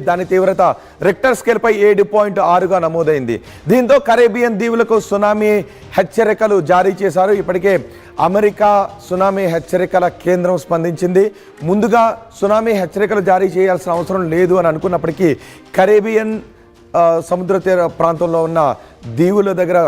దాని తీవ్రత Richter scale పై 7.6గా నమోదైంది. దీంతో కరేబియన్ దీవులకు సునామీ హెచ్చరికలు జారీ చేశారు. ఇప్పటికే అమెరికా సునామీ హెచ్చరికల కేంద్రం స్పందించింది. ముందుగా సునామీ హెచ్చరికలు జారీ చేయాల్సిన అవసరం లేదు అని అనుకున్నప్పటికీ కరేబియన్ సముద్ర తీర ప్రాంతంలో ఉన్న దీవుల దగ్గర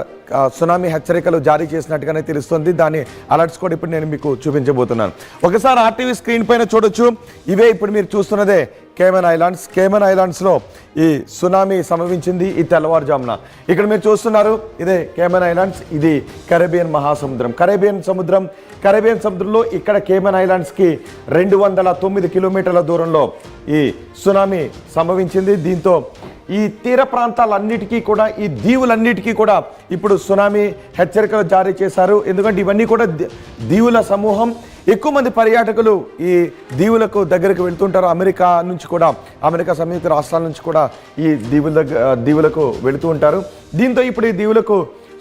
సునామీ హెచ్చరికలు జారీ చేసినట్టుగానే తెలుస్తుంది. దాని అలర్ట్స్ కూడా ఇప్పుడు నేను మీకు చూపించబోతున్నాను. ఒకసారి ఆర్టీవీ స్క్రీన్ పైన చూడొచ్చు. ఇవే ఇప్పుడు మీరు చూస్తున్నదే కేమన్ ఐలాండ్స్. కేమన్ ఐలాండ్స్లో ఈ సునామీ సంభవించింది ఈ తెల్లవారుజామున. ఇక్కడ మీరు చూస్తున్నారు ఇదే కేమన్ ఐలాండ్స్, ఇది కరేబియన్ మహాసముద్రం. కరేబియన్ సముద్రంలో ఇక్కడ కేమన్ ఐలాండ్స్కి 209 కిలోమీటర్ల దూరంలో ఈ సునామీ సంభవించింది. దీంతో ఈ తీర ప్రాంతాలన్నిటికీ కూడా, ఈ దీవులన్నిటికీ కూడా ఇప్పుడు సునామీ హెచ్చరికలు జారీ చేశారు. ఎందుకంటే ఇవన్నీ కూడా దీవుల సమూహం. ఎక్కువ మంది పర్యాటకులు ఈ దీవులకు దగ్గరకు వెళ్తుంటారు. అమెరికా సంయుక్త రాష్ట్రాల నుంచి కూడా ఈ దీవులకు వెళుతూ ఉంటారు. దీంతో ఇప్పుడు ఈ దీవులకు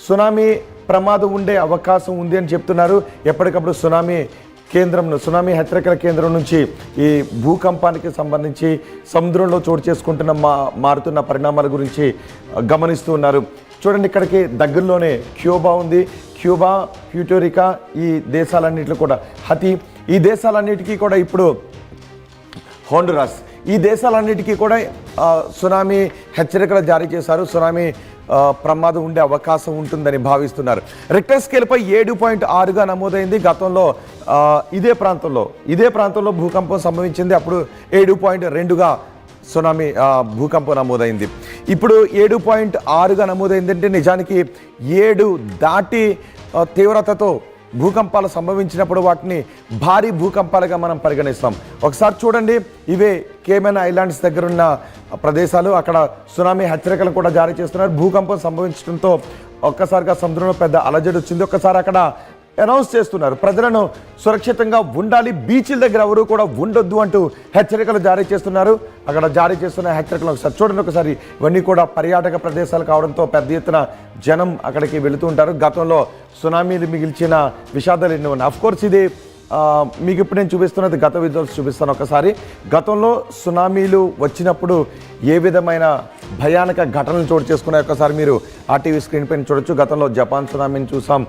సునామీ ప్రమాదం ఉండే అవకాశం ఉంది అని చెప్తున్నారు. ఎప్పటికప్పుడు సునామీ హెచ్చరికల కేంద్రం నుంచి ఈ భూకంపానికి సంబంధించి సముద్రంలో చోటు చేసుకుంటున్న మారుతున్న పరిణామాల గురించి గమనిస్తూ ఉన్నారు. చూడండి, ఇక్కడికి దగ్గరలోనే క్యూబా ఉంది. క్యూబా, ప్యూటోరికా, ఈ దేశాలన్నింటిలో కూడా ఈ దేశాలన్నిటికీ కూడా ఇప్పుడు హోండురాస్, ఈ దేశాలన్నిటికీ కూడా సునామీ హెచ్చరికలు జారీ చేశారు. సునామీ ప్రమాదం ఉండే అవకాశం ఉంటుందని భావిస్తున్నారు. రిక్టర్ స్కేల్పై 7.6గా నమోదైంది. గతంలో ఇదే ప్రాంతంలో భూకంపం సంభవించింది. అప్పుడు 7.2గా భూకంపం నమోదైంది. ఇప్పుడు 7.6గా నమోదైందంటే నిజానికి 7 దాటి తీవ్రతతో భూకంపాలు సంభవించినప్పుడు వాటిని భారీ భూకంపాలుగా మనం పరిగణిస్తాం. ఒకసారి చూడండి, ఇవే కేమన్ ఐలాండ్స్ దగ్గరున్న ప్రదేశాలు. అక్కడ సునామీ హెచ్చరికలు కూడా జారీ చేస్తున్నారు. భూకంపం సంభవించడంతో ఒక్కసారిగా సముద్రంలో పెద్ద అలజడి వచ్చింది. ఒక్కసారి అక్కడ అనౌన్స్ చేస్తున్నారు, ప్రజలను సురక్షితంగా ఉండాలి, బీచ్ల దగ్గర ఎవరు కూడా ఉండొద్దు అంటూ హెచ్చరికలు జారీ చేస్తున్నారు. అక్కడ జారీ చేస్తున్న హెచ్చరికలు ఒకసారి చూడండి. ఒకసారి ఇవన్నీ కూడా పర్యాటక ప్రదేశాలు కావడంతో పెద్ద ఎత్తున జనం అక్కడికి వెళుతూ ఉంటారు. గతంలో సునామీలు మిగిల్చిన విషాదాలు ఎన్నో ఉన్నాయి. అఫ్కోర్స్ ఇది మీకు ఇప్పుడు నేను చూపిస్తున్నది గత విజువల్స్ చూపిస్తాను. ఒకసారి గతంలో సునామీలు వచ్చినప్పుడు ఏ విధమైన భయానక ఘటనలు చోటు చేసుకున్నాయి ఒకసారి మీరు ఆర్టీవీ స్క్రీన్ పైన చూడొచ్చు. గతంలో జపాన్ సునామీని చూసాం,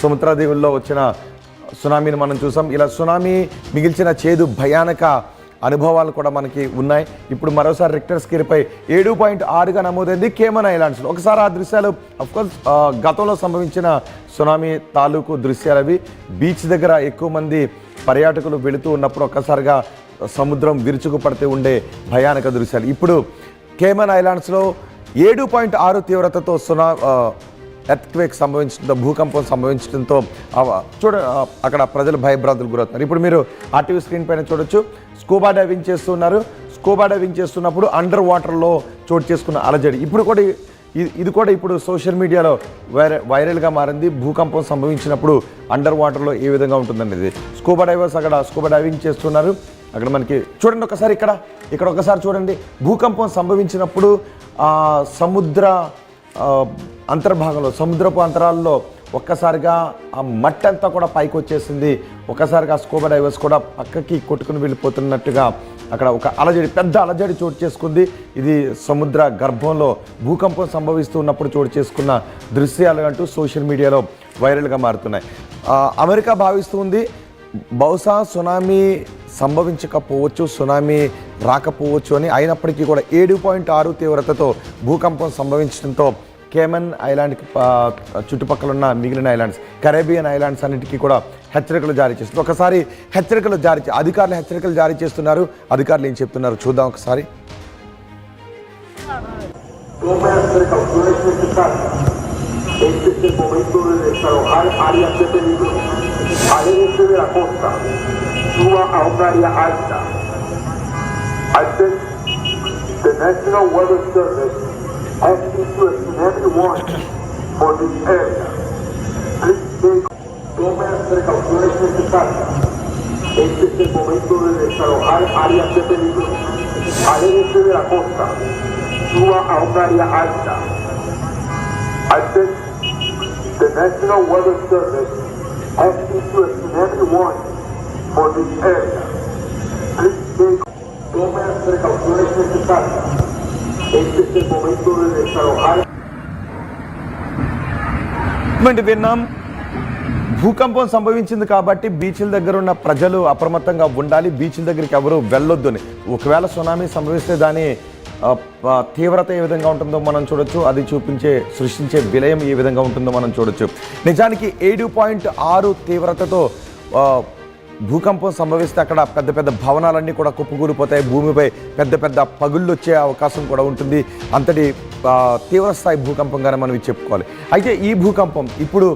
సముద్రదీవుల్లో వచ్చిన సునామీని మనం చూసాం. ఇలా సునామీ మిగిల్చిన చేదు భయానక అనుభవాలు కూడా మనకి ఉన్నాయి. ఇప్పుడు మరోసారి రిక్టర్ స్కేల్పై 7.6గా నమోదైంది కేమన్ ఐలాండ్స్లో. ఒకసారి ఆ దృశ్యాలు అఫ్కోర్స్ గతంలో సంభవించిన సునామీ తాలూకు దృశ్యాలు అవి. బీచ్ దగ్గర ఎక్కువ మంది పర్యాటకులు వెళుతూ ఉన్నప్పుడు ఒక్కసారిగా సముద్రం విరుచుకుపడితే ఉండే భయానక దృశ్యాలు. ఇప్పుడు కేమన్ ఐలాండ్స్లో 7.6 తీవ్రతతో ఎర్త్క్వేక్ సంభవించడంతో, భూకంపం సంభవించడంతో అక్కడ ప్రజలు భయభ్రాంతులకు గురవుతున్నారు. ఇప్పుడు మీరు ఆర్టీవీ స్క్రీన్ పైన చూడొచ్చు, స్కూబా డైవింగ్ చేస్తున్నారు. స్కూబా డైవింగ్ చేస్తున్నప్పుడు అండర్ వాటర్లో చోటు చేసుకున్న అలజడి ఇది కూడా ఇప్పుడు సోషల్ మీడియాలో వైరల్గా మారింది. భూకంపం సంభవించినప్పుడు అండర్ వాటర్లో ఏ విధంగా ఉంటుందనేది. స్కూబా డైవర్స్ అక్కడ స్కూబా డైవింగ్ చేస్తున్నారు. అక్కడ మనకి చూడండి, ఒకసారి ఇక్కడ ఒకసారి చూడండి. భూకంపం సంభవించినప్పుడు సముద్ర అంతర్భాగంలో, సముద్రపు అంతరాల్లో ఒక్కసారిగా ఆ మట్టి అంతా కూడా పైకి వచ్చేసింది. ఒక్కసారిగా స్కూబా డైవర్స్ కూడా పక్కకి కొట్టుకుని వెళ్ళిపోతున్నట్టుగా అక్కడ ఒక పెద్ద అలజడి చోటు చేసుకుంది. ఇది సముద్ర గర్భంలో భూకంపం సంభవిస్తున్నప్పుడు చోటు చేసుకున్న దృశ్యాలు అంటూ సోషల్ మీడియాలో వైరల్గా మారుతున్నాయి. అమెరికా భావిస్తుంది బహుశా సునామీ సంభవించకపోవచ్చు, సునామీ రాకపోవచ్చు అని. అయినప్పటికీ కూడా 7.6 తీవ్రతతో భూకంపం సంభవించడంతో కేమన్ ఐలాండ్కి చుట్టుపక్కల ఉన్న మిగిలిన ఐలాండ్స్, కరేబియన్ ఐలాండ్స్ అన్నిటికీ కూడా హెచ్చరికలు జారీ చేస్తున్నారు. ఒకసారి అధికారులు హెచ్చరికలు జారీ చేస్తున్నారు. అధికారులు ఏం చెప్తున్నారు చూద్దాం ఒకసారి. The National Weather Service has issued a tsunami warning for this area. Please take todas las precauciones necesarias. Este es el momento de desalojar áreas de peligro. Aléjese de la costa. Suba a un área alta. The National Weather Service has issued a tsunami warning for this area. Please take Tome las precauciones necesarias. Este es el momento de desalojar. విన్నాం. భూకంపం సంభవించింది కాబట్టి బీచ్ల దగ్గర ఉన్న ప్రజలు అప్రమత్తంగా ఉండాలి, బీచ్ల దగ్గరికి ఎవరు వెళ్ళొద్దని. ఒకవేళ సునామీ సంభవిస్తే దాని తీవ్రత ఏ విధంగా ఉంటుందో మనం చూడొచ్చు, అది సృష్టించే విలయం ఏ విధంగా ఉంటుందో మనం చూడొచ్చు. నిజానికి 7.6 తీవ్రతతో భూకంపం సంభవిస్తే అక్కడ పెద్ద పెద్ద భవనాలన్నీ కూడా కుప్పకూలిపోతాయి, భూమిపై పెద్ద పెద్ద పగుళ్ళు వచ్చే అవకాశం కూడా ఉంటుంది. అంతటి తీవ్రస్థాయి భూకంపంగానే మనం చెప్పుకోవాలి. అయితే ఈ భూకంపం ఇప్పుడు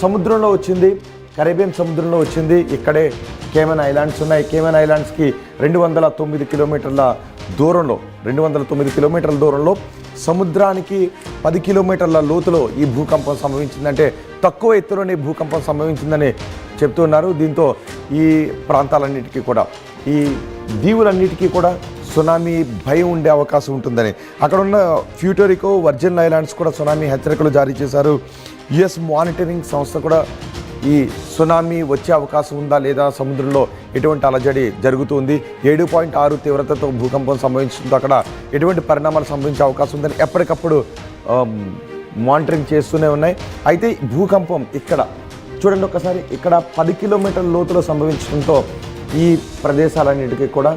సముద్రంలో వచ్చింది, కరేబియన్ సముద్రంలో వచ్చింది. ఇక్కడే కేమన్ ఐలాండ్స్ ఉన్నాయి. కేమన్ ఐలాండ్స్కి 209 కిలోమీటర్ల దూరంలో 209 కిలోమీటర్ల దూరంలో సముద్రానికి 10 కిలోమీటర్ల లోతులో ఈ భూకంపం సంభవించిందంటే తక్కువ ఎత్తులోనే భూకంపం సంభవించిందని చెప్తున్నారు. దీంతో ఈ ప్రాంతాలన్నిటికీ కూడా, ఈ దీవులన్నిటికీ కూడా సునామీ భయం ఉండే అవకాశం ఉంటుందని అక్కడ ఉన్న ప్యూర్టోరికో, వర్జిన్ ఐలాండ్స్ కూడా సునామీ హెచ్చరికలు జారీ చేశారు. యుఎస్ మానిటరింగ్ సంస్థ కూడా ఈ సునామీ వచ్చే అవకాశం ఉందా లేదా, సముద్రంలో ఎటువంటి అలజడి జరుగుతుంది, 7.6 తీవ్రతతో భూకంపం సంభవించడంతో అక్కడ ఎటువంటి పరిణామాలు సంభవించే అవకాశం ఉందని ఎప్పటికప్పుడు మానిటరింగ్ చేస్తూనే ఉన్నాయి. అయితే భూకంపం ఇక్కడ చూడండి ఒకసారి, ఇక్కడ 10 కిలోమీటర్ల లోతులో సంభవించడంతో ఈ ప్రదేశాలన్నిటికీ కూడా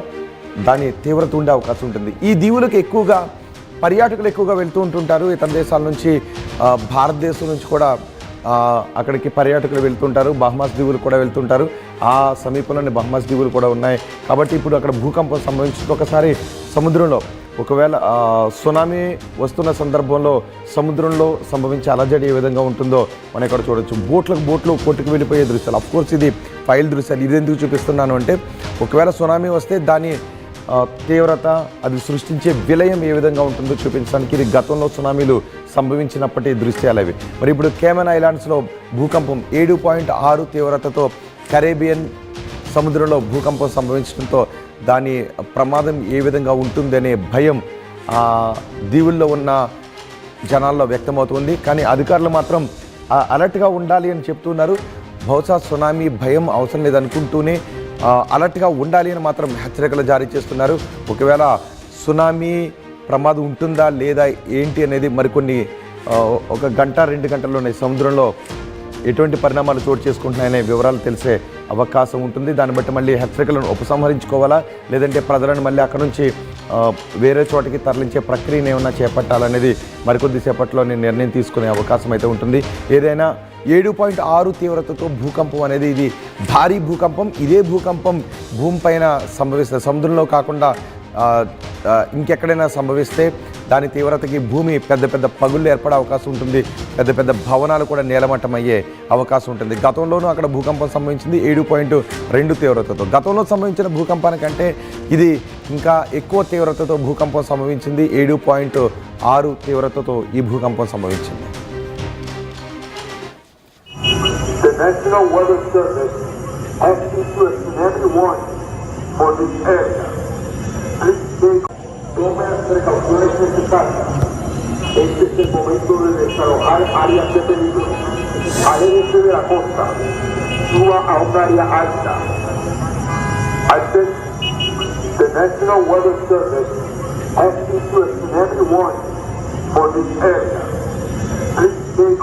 దాని తీవ్రత ఉండే అవకాశం ఉంటుంది. ఈ దీవులకు ఎక్కువగా పర్యాటకులు ఎక్కువగా వెళ్తూ ఉంటుంటారు. ఇతర దేశాల నుంచి, భారతదేశం నుంచి కూడా అక్కడికి పర్యాటకులు వెళ్తుంటారు. బహమాస్ దీవులు కూడా వెళ్తుంటారు. ఆ సమీపంలోనే బహమాస్ దీవులు కూడా ఉన్నాయి. కాబట్టి ఇప్పుడు అక్కడ భూకంపం సంభవించింది. ఒకసారి సముద్రంలో ఒకవేళ సునామీ వస్తున్న సందర్భంలో సముద్రంలో సంభవించే అలజడి ఏ విధంగా ఉంటుందో మనం ఇక్కడ చూడొచ్చు. బోట్లు కొట్టుకు వెళ్ళిపోయే దృశ్యాలు. అఫ్కోర్స్ ఇది ఫైల్ దృశ్యాలు. ఇది ఎందుకు చూపిస్తున్నాను అంటే, ఒకవేళ సునామీ వస్తే దాని తీవ్రత, అది సృష్టించే విలయం ఏ విధంగా ఉంటుందో చూపించడానికి ఇది గతంలో సునామీలు సంభవించినప్పటి దృశ్యాలు అవి. మరి ఇప్పుడు కేమన్ ఐలాండ్స్లో భూకంపం 7.6 తీవ్రతతో కరేబియన్ సముద్రంలో భూకంపం సంభవించడంతో దాని ప్రమాదం ఏ విధంగా ఉంటుందనే భయం దీవుల్లో ఉన్న జనాల్లో వ్యక్తమవుతుంది. కానీ అధికారులు మాత్రం అలర్ట్గా ఉండాలి అని చెప్తున్నారు. బహుశా సునామీ భయం అవసరం లేదనుకుంటూనే అలర్ట్గా ఉండాలి అని మాత్రం హెచ్చరికలు జారీ చేస్తున్నారు. ఒకవేళ సునామీ ప్రమాదం ఉంటుందా లేదా ఏంటి అనేది మరికొన్ని 1 గంట 2 గంటల్లోనే సముద్రంలో ఎటువంటి పరిణామాలు చోటు చేసుకుంటున్నాయనే వివరాలు తెలిసే అవకాశం ఉంటుంది. దాన్ని బట్టి మళ్ళీ హెచ్చరికలను ఉపసంహరించుకోవాలా, లేదంటే ప్రజలను మళ్ళీ అక్కడ నుంచి వేరే చోటికి తరలించే ప్రక్రియను ఏమైనా చేపట్టాలనేది మరికొద్ది సేపట్లో నిర్ణయం తీసుకునే అవకాశం అయితే ఉంటుంది. ఏదైనా 7.6 తీవ్రతతో భూకంపం అనేది ఇది భారీ భూకంపం. ఇదే భూకంపం భూమిపైన సంభవిస్తే, సముద్రంలో కాకుండా ఇంకెక్కడైనా సంభవిస్తే దాని తీవ్రతకి భూమి పెద్ద పెద్ద పగుళ్ళు ఏర్పడే అవకాశం ఉంటుంది. పెద్ద పెద్ద భవనాలు కూడా నేలమట్టం అయ్యే అవకాశం ఉంటుంది. గతంలోనూ అక్కడ భూకంపం సంభవించింది 7.2 తీవ్రతతో. గతంలో సంభవించిన భూకంపానికంటే ఇది ఇంకా ఎక్కువ తీవ్రతతో భూకంపం సంభవించింది. 7.6 తీవ్రతతో ఈ భూకంపం సంభవించింది. The National Weather Service has issued a tsunami warning for this area. Please tome las precauciones necesarias. Este es el momento de desalojar áreas de peligro. Aléjese de la costa. Suba a un área alta. The National Weather Service has issued a tsunami warning for this area. Please